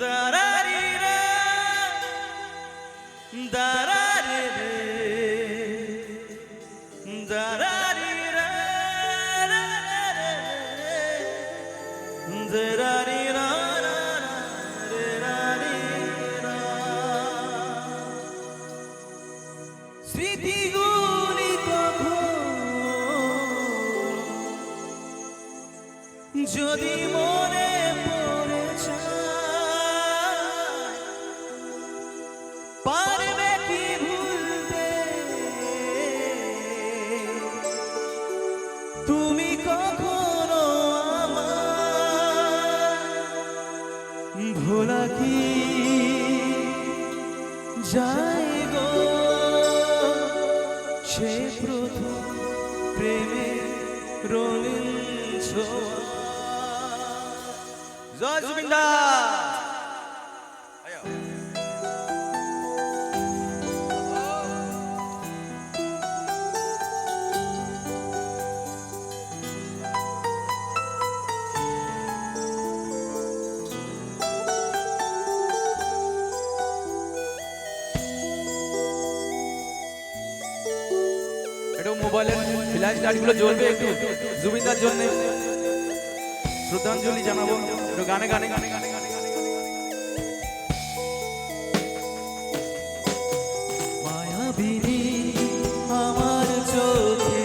দারারিরা দারারিরে দারারিরা দারারিরা স্মৃতিগুলি কখন যদি মনে পড়ে যায় পারবে কি ভুলতে তুমি কখনো আমার ভোলা কি যায় গো সে প্রথম প্রেমের রঙিন ছোঁয়া। জয় জুবিন্দা। একটু মোবাইলের ফ্ল্যাশ লাইটগুলো জ্বলবে, একটু জুবিনদার জন্য শ্রদ্ধাঞ্জলি জানাবো একটু গানে গানে গানে গানে গানে মায়াবিনী আমার চোখে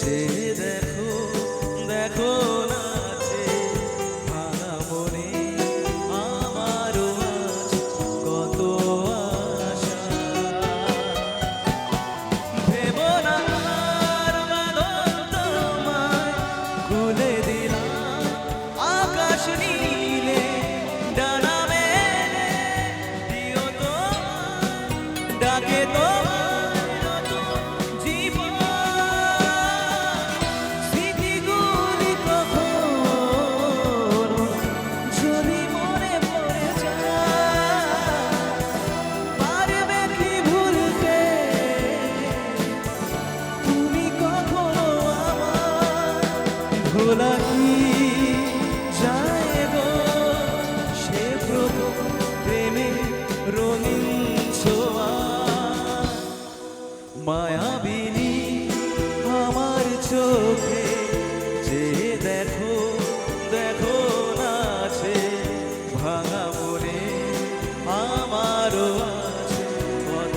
যে দেখো দেখো নাচে ভাঙা মনে আমারও আজ কত আশা ভেব না আর বাঁধন তোমায় খুলে দিলাম আকাশ নীলে ডানা মেলে দিও তো ডাকে তোমার জীবন স্মৃতিগুলি কখনো যদি মনে পড়ে যায় পারবে কি ভুলতে তুমি কখনো আমার ভোলা কি যায় গো সে প্রথম প্রেমের রঙিন ছোঁয়া। মায়াবিনী আমার চোখে যে দেখো দেখো নাচে ভাঙা মনে আমারও আছে কত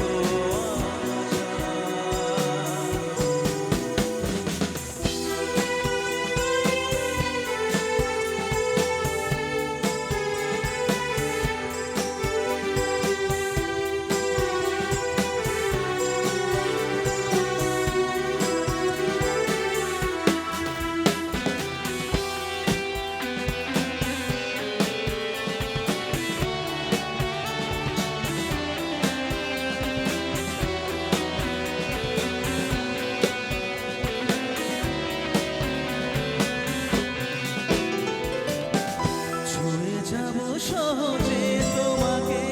ছুঁয়ে যাব সহজে তোমাকে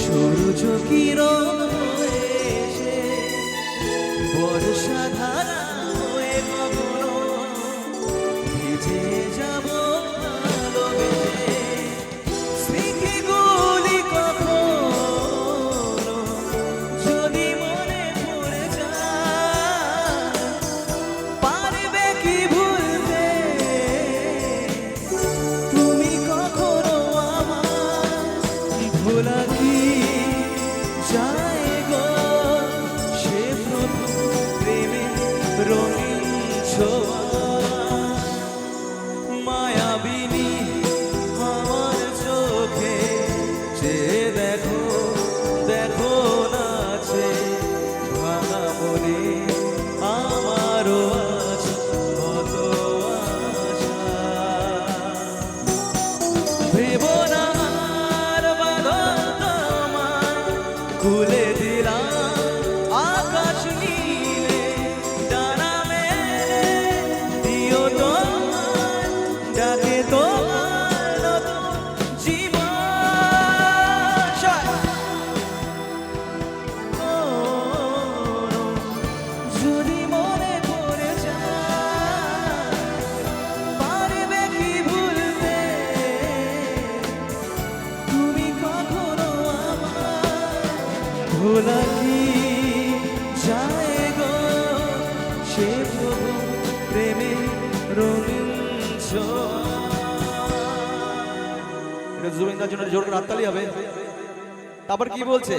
সূর্য কিরণ হয়ে এসে বর্ষা ধারা হয়ে কখনো ভিজে যাব ভালোবেসে স্মৃতিগুলি কখনো যদি মনে পড়ে যায় পারবে কি ভুলতে তুমি কখনো আমার ভোলা কি যায় গো সে প্রথম প্রেমের রঙিন ছোঁয়া। মায়াবিনী আমার চোখে যে দেখো দেখো নাচে ভাঙা মনে আমারও আছে কত আশা ভেব না আর বাঁধন তোমায় খুলে দিলাম আকাশ নীলে ডানা মেলে দিও তোমার ডাকে তোমার নতুন জীবন যদি মনে পড়ে যায় পারবে কি ভুলতে ভোলা কি যায় গো সে প্রভু প্রেমে রঙিন ছোঁয়া। এটা জুবিনদার জন্য জোর করে হাততালি হবে। তারপর কি বলছে?